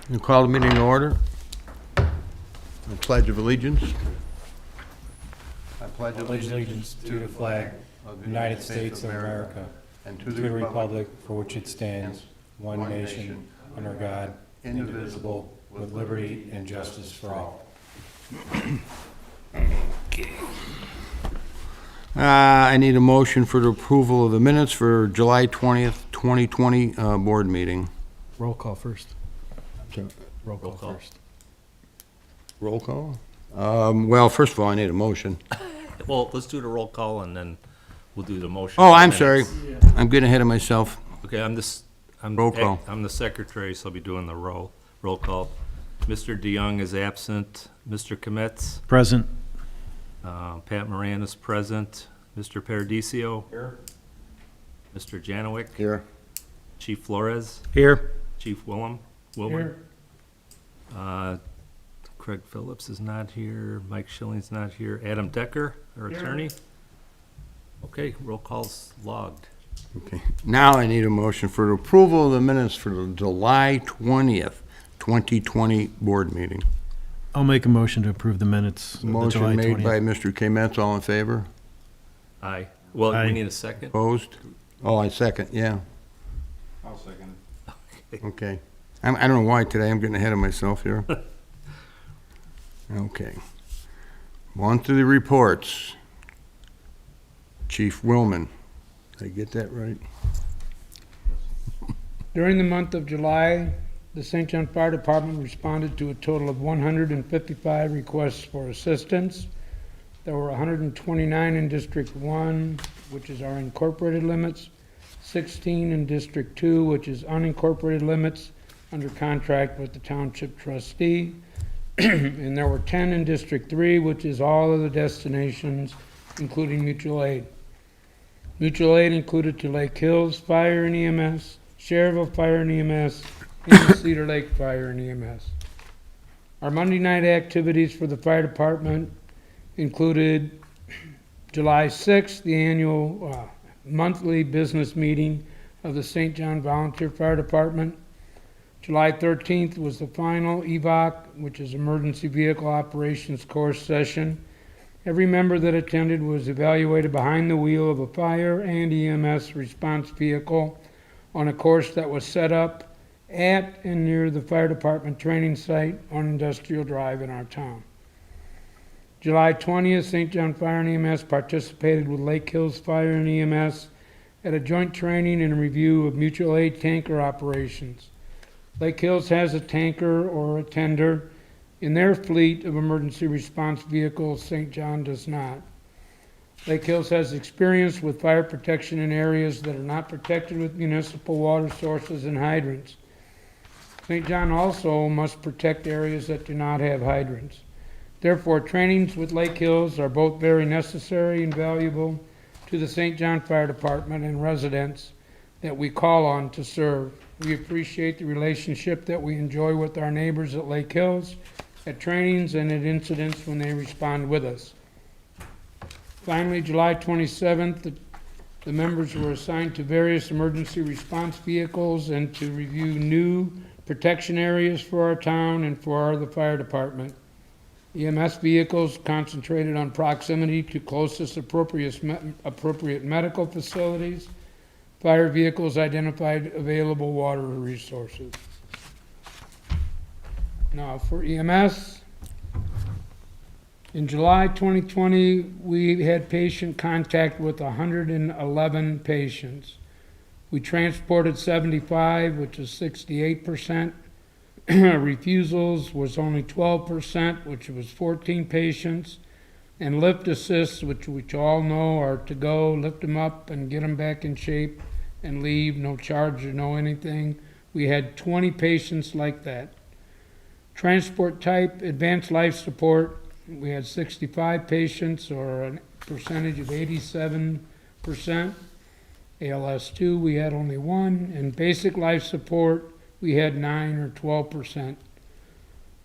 You call the meeting to order. The Pledge of Allegiance. I pledge Allegiance to the flag of the United States of America and to the republic for which it stands, one nation, under God, indivisible, with liberty and justice for all. I need a motion for the approval of the minutes for July 20th, 2020 board meeting. Roll call first. Roll call first. Roll call? Well, first of all, I need a motion. Well, let's do the roll call and then we'll do the motion. Oh, for the I'm sorry. minutes. I'm getting ahead of myself. Okay, I'm Roll call. I'm the secretary, so I'll be doing the roll call. Mr. DeYoung is absent. Mr. Kometz, Present. Pat Moran is present. Mr. Paradiso. Here. Mr. Janowick. Here. Chief Flores. Here. Chief Wilmer. Craig Phillips is not here. Mike Schilling's not here. Adam Decker, our attorney. Okay, roll call's logged. Okay. Now I need a motion for the approval of the minutes for the July 20th, 2020 board meeting. I'll make a motion to approve the minutes. Of the Motion July made 20th. by Mr. Kametz. All in favor? Aye. Well, Aye. we need a second. Opposed? Oh, I second, yeah. I'll second it. Okay. I don't know why today, I'm getting ahead of myself here. Okay. On to the reports. Chief Willman. Did I get that right? During the month of July, the St. John Fire Department responded to a total of 155 requests for assistance. There were 129 in District 1, which is our incorporated limits, 16 in District 2, which is unincorporated limits, under contract with the township trustee, and there were 10 in District 3, which is all of the destinations, including mutual aid. Mutual aid included to Lake Hills Fire and EMS, Cherville Fire and EMS, and Cedar Lake Fire and EMS. Our Monday night activities for the fire department included July 6th, the annual monthly business meeting of the St. John Volunteer Fire Department. July 13th was the final EVOC, which is Emergency Vehicle Operations Course session. Every member that attended was evaluated behind the wheel of a fire and EMS response vehicle on a course that was set up at and near the fire department training site on Industrial Drive in our town. July 20th, St. John Fire and EMS participated with Lake Hills Fire and EMS at a joint training and review of mutual aid tanker operations. Lake Hills has a tanker or a tender in their fleet of emergency response vehicles. St. John does not. Lake Hills has experience with fire protection in areas that are not protected with municipal water sources and hydrants. St. John also must protect areas that do not have hydrants. Therefore, trainings with Lake Hills are both very necessary and valuable to the St. John Fire Department and residents that we call on to serve. We appreciate the relationship that we enjoy with our neighbors at Lake Hills, at trainings and at incidents when they respond with us. Finally, July 27th, the members were assigned to various emergency response vehicles and to review new protection areas for our town and for the fire department. EMS vehicles concentrated on proximity to closest appropriate medical facilities. Fire vehicles identified available water resources. Now for EMS, in July 2020, we had patient contact with 111 patients. We transported 75, which is 68%. Refusals was only 12%, which was 14 patients. And lift assists, which we all know are to go, lift them up and get them back in shape and leave, no charge or no anything. We had 20 patients like that. Transport type, advanced life support, we had 65 patients, or a percentage of 87%. ALS2, we had only 1. And basic life support, we had 9 or 12%.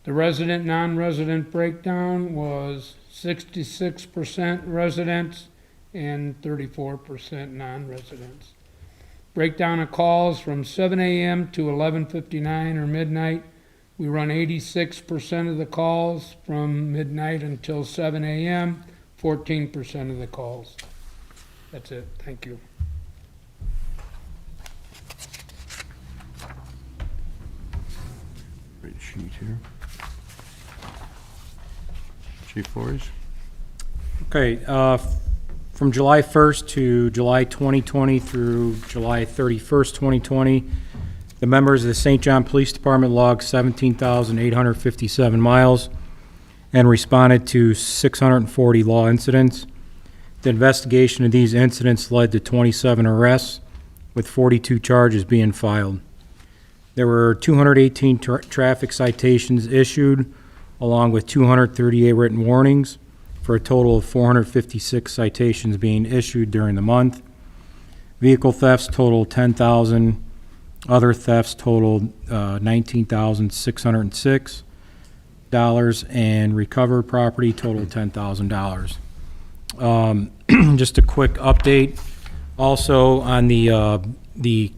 The resident, non-resident breakdown was 66% residents and 34% non-residents. Breakdown of calls from 7 a.m. to 11:59 or midnight, We run 86% of the calls from midnight until 7 a.m., 14% of the calls. That's it. Thank you. Great sheet here. Chief Forres? Okay, from July 1st to July 2020 through July 31st, 2020, the members of the St. John Police Department logged 17,857 miles and responded to 640 law incidents. The investigation of these incidents led to 27 arrests, with 42 charges being filed. There were 218 traffic citations issued, along with 238 written warnings, for a total of 456 citations being issued during the month. Vehicle thefts totaled 10,000. Other thefts totaled $19,606, and recovered property totaled $10,000. Just a quick update, also on the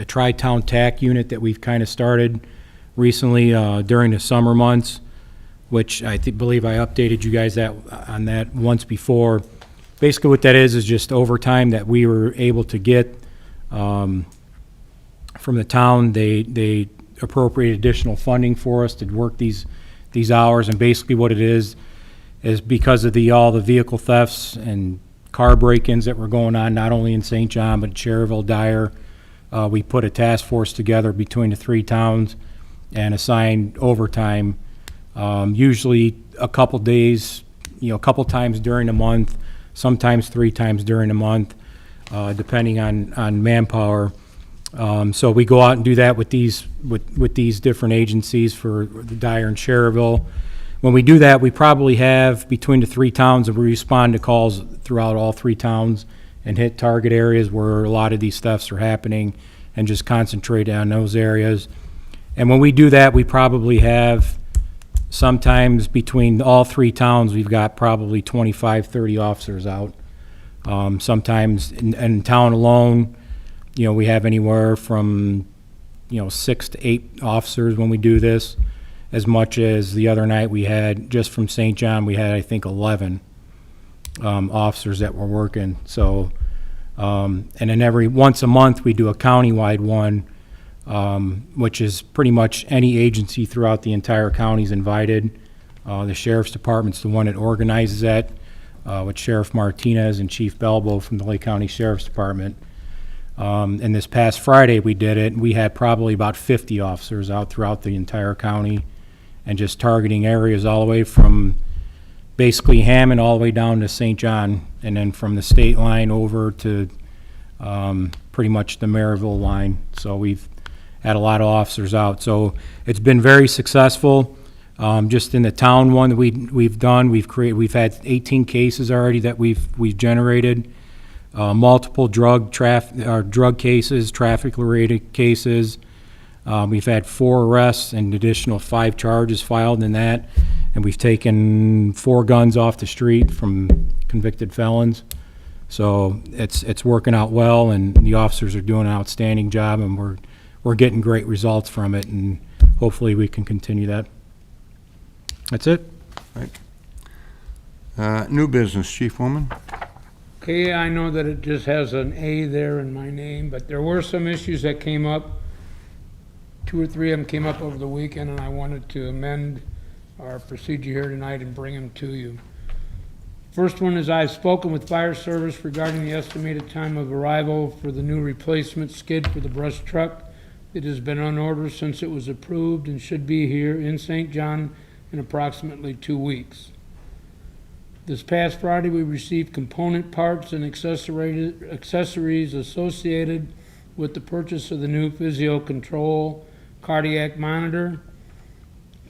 Tri-Town Tac Unit that we've kind of started recently during the summer months, which I believe I updated you guys on that once before. Basically what that is just overtime that we were able to get from the town. They appropriate additional funding for us to work these hours, and basically what it is because of all the vehicle thefts and car break-ins that were going on, not only in St. John, but Cherryville, Dyer, we put a task force together between the three towns and assigned overtime, usually a couple days, a couple times during the month, sometimes 3 times during the month, depending on manpower. So we go out and do that with these different agencies for Dyer and Cherryville. When we do that, we probably have between the 3 towns, and we respond to calls throughout all 3 towns and hit target areas where a lot of these thefts are happening and just concentrate on those areas. And when we do that, we probably have sometimes between all 3 towns, we've got probably 25, 30 officers out. Sometimes in town alone, we have anywhere from 6 to 8 officers when we do this. As much as the other night we had, just from St. John, we had, I think, 11 officers that were working. So, and then once a month we do a countywide one, which is pretty much any agency throughout the entire county is invited. The Sheriff's Department's the one that organizes that, with Sheriff Martinez and Chief Belbo from the Lake County Sheriff's Department. And this past Friday we did it, and we had probably about 50 officers out throughout the entire county and just targeting areas all the way from basically Hammond all the way down to St. John, and then from the state line over to pretty much the Maryville line. So we've had a lot of officers out. So it's been very successful. Just in the town one that we've done, we've had 18 cases already that we've generated. Multiple drug cases, traffic-related cases. We've had 4 arrests and additional 5 charges filed in that, and we've taken 4 guns off the street from convicted felons. So it's working out well, and the officers are doing an outstanding job, and we're getting great results from it, and hopefully we can continue that. That's it. Right. New business, Chief Woman? Okay, I know that it just has an A there in my name, but there were some issues that came up. 2 or 3 of them came up over the weekend, and I wanted to amend our procedure here tonight and bring them to you. First one is, I've spoken with fire service regarding the estimated time of arrival for the new replacement skid for the brush truck. It has been on order since it was approved and should be here in St. John in approximately 2 weeks. This past Friday, we received component parts and accessories associated with the purchase of the new physio control cardiac monitor.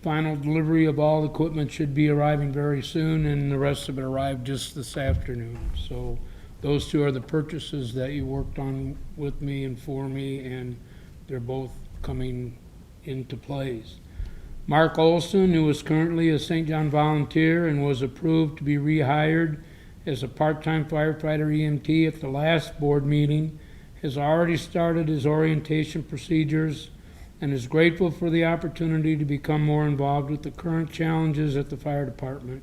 Final delivery of all equipment should be arriving very soon, and the rest of it arrived just this afternoon. So those 2 are the purchases that you worked on with me and for me, and they're both coming into place. Mark Olson, who is currently a St. John volunteer and was approved to be rehired as a part-time firefighter EMT at the last board meeting, has already started his orientation procedures and is grateful for the opportunity to become more involved with the current challenges at the fire department.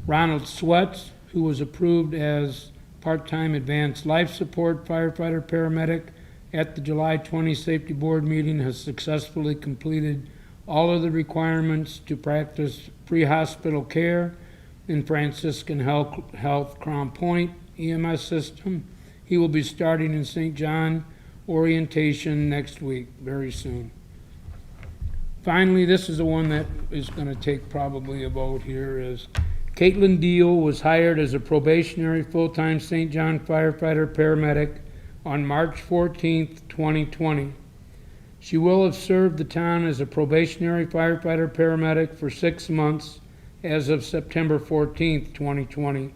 Ronald Sweats, who was approved as part-time advanced life support firefighter paramedic at the July 20 Safety Board meeting, has successfully completed all of the requirements to practice pre-hospital care in Franciscan Health Crown Point EMS system. He will be starting in St. John orientation next week, very soon. Finally, this is the one that is going to take probably a vote here, is Caitlin Deal was hired as a probationary full-time St. John firefighter paramedic on March 14th, 2020. She will have served the town as a probationary firefighter paramedic for 6 months as of September 14th, 2020.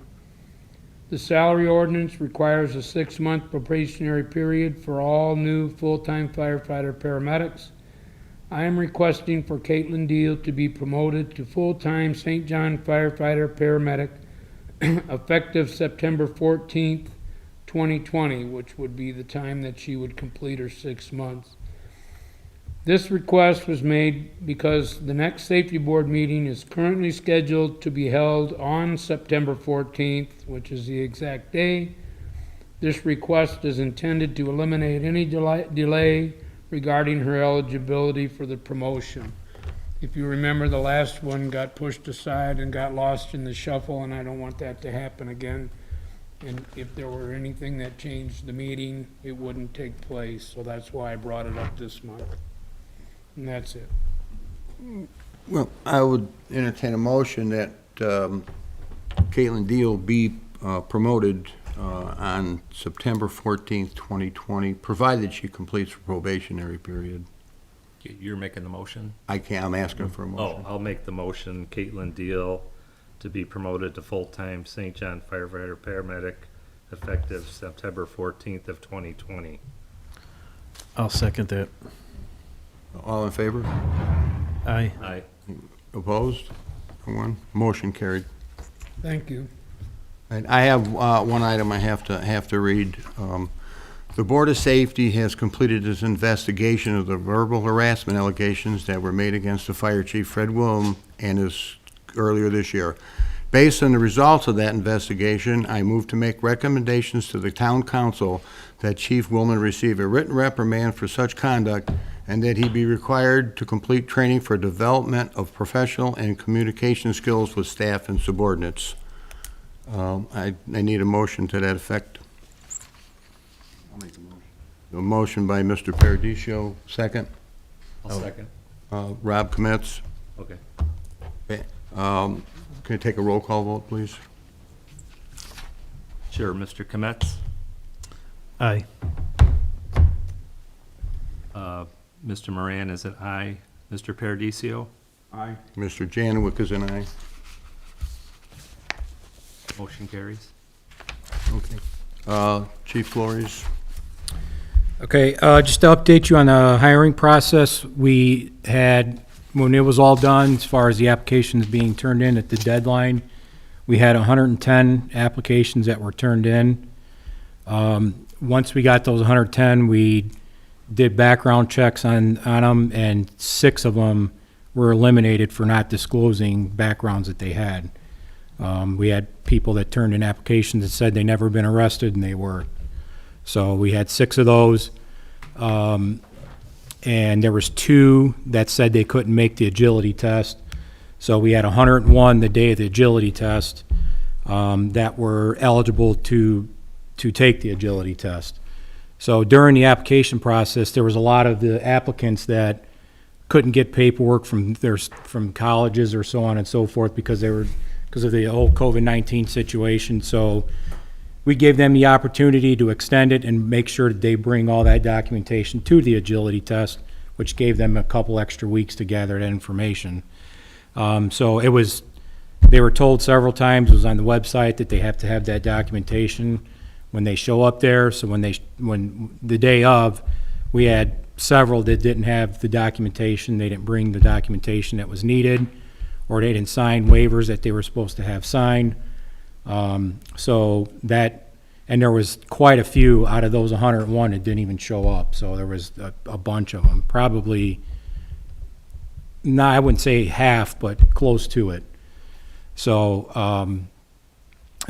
The salary ordinance requires a 6-month probationary period for all new full-time firefighter paramedics. I am requesting for Caitlin Deal to be promoted to full-time St. John firefighter paramedic effective September 14th, 2020, which would be the time that she would complete her 6 months. This request was made because the next safety board meeting is currently scheduled to be held on September 14th, which is the exact day. This request is intended to eliminate any delay regarding her eligibility for the promotion. If you remember, the last one got pushed aside and got lost in the shuffle, and I don't want that to happen again. And if there were anything that changed the meeting, it wouldn't take place, so that's why I brought it up this month. And that's it. Well, I would entertain a motion that Caitlin Deal be promoted on September 14th, 2020, provided she completes her probationary period. You're making the motion? I'm asking for a Oh, motion. I'll make the motion. Caitlin Deal to be promoted to full-time St. John firefighter paramedic effective September 14th of 2020. I'll second that. All in favor? Aye. Aye. Opposed? One. Motion carried. Thank you. And I have one item I have to read. The Board of Safety has completed its investigation of the verbal harassment allegations that were made against the Fire Chief Fred Willem earlier this year. Based on the results of that investigation, I move to make recommendations to the Town Council that Chief Willem receive a written reprimand for such conduct and that he be required to complete training for development of professional and communication skills with staff and subordinates. I need a motion to that effect. I'll make the motion. A motion by Mr. Paradiso, second. I'll second. Rob Kometz. Okay. Okay. Can I take a roll call vote, please? Sure, Mr. Kometz, Aye. Mr. Moran is an aye. Mr. Paradiso, Aye. Mr. Janowik is an aye. motion carries. Okay. Chief Flores. Okay, just to update you on the hiring process, we had, when it was all done, as far as the applications being turned in at the deadline, we had 110 applications that were turned in. Once we got those 110, we did background checks on them, and 6 of them were eliminated for not disclosing backgrounds that they had. We had people that turned in applications that said they never been arrested, and they were. So we had 6 of those, and there was 2 that said they couldn't make the agility test. So we had 101 the day of the agility test that were eligible to take the agility test. So during the application process, there was a lot of the applicants that couldn't get paperwork from colleges or so on and so forth because of the whole COVID-19 situation. So we gave them the opportunity to extend it and make sure that they bring all that documentation to the agility test, which gave them a couple extra weeks to gather that information. So they were told several times, it was on the website, that they have to have that documentation when they show up there. So when the day of, we had several that didn't have the documentation. They didn't bring the documentation that was needed, or they didn't sign waivers that they were supposed to have signed. So that, And there was quite a few out of those 101 that didn't even show up, so there was a bunch of them, probably, no, I wouldn't say half, but close to it. So,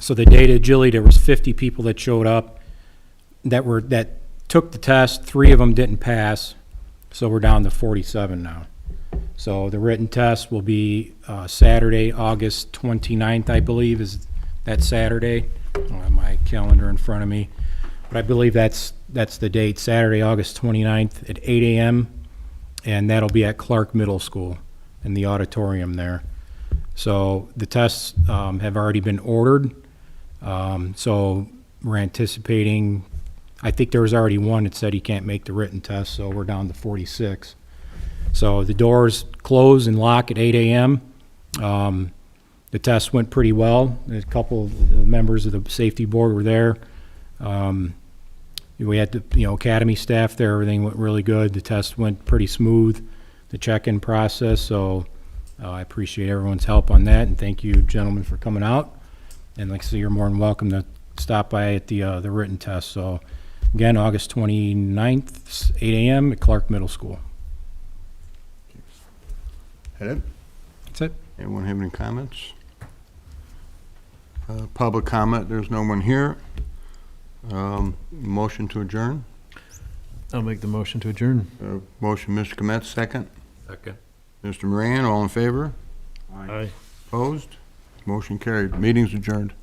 so the data agility, there was 50 people that showed up that took the test. 3 of them didn't pass, so we're down to 47 now. So the written test will be Saturday, August 29th, I believe, is that Saturday. I don't have my calendar in front of me, but I believe that's the date, Saturday, August 29th at 8 a.m., and that'll be at Clark Middle School in the auditorium there. So the tests have already been ordered, so we're anticipating, I think there was already one that said he can't make the written test, so we're down to 46. So the doors close and lock at 8 a.m. The test went pretty well. A couple of the members of the safety board were there. We had the academy staff there. Everything went really good. The test went pretty smooth, the check-in process. So I appreciate everyone's help on that, and thank you, gentlemen, for coming out. And like I said, you're more than welcome to stop by at the written test. So again, August 29th, 8 a.m. at Clark Middle School. That it? That's it. Anyone have any comments? Public comment, there's no one here. Motion to adjourn. I'll make the motion to adjourn. Motion, Mr. Kometz, second. Second. Mr. Moran, all in favor? Aye. Opposed? Motion carried. Meeting's adjourned.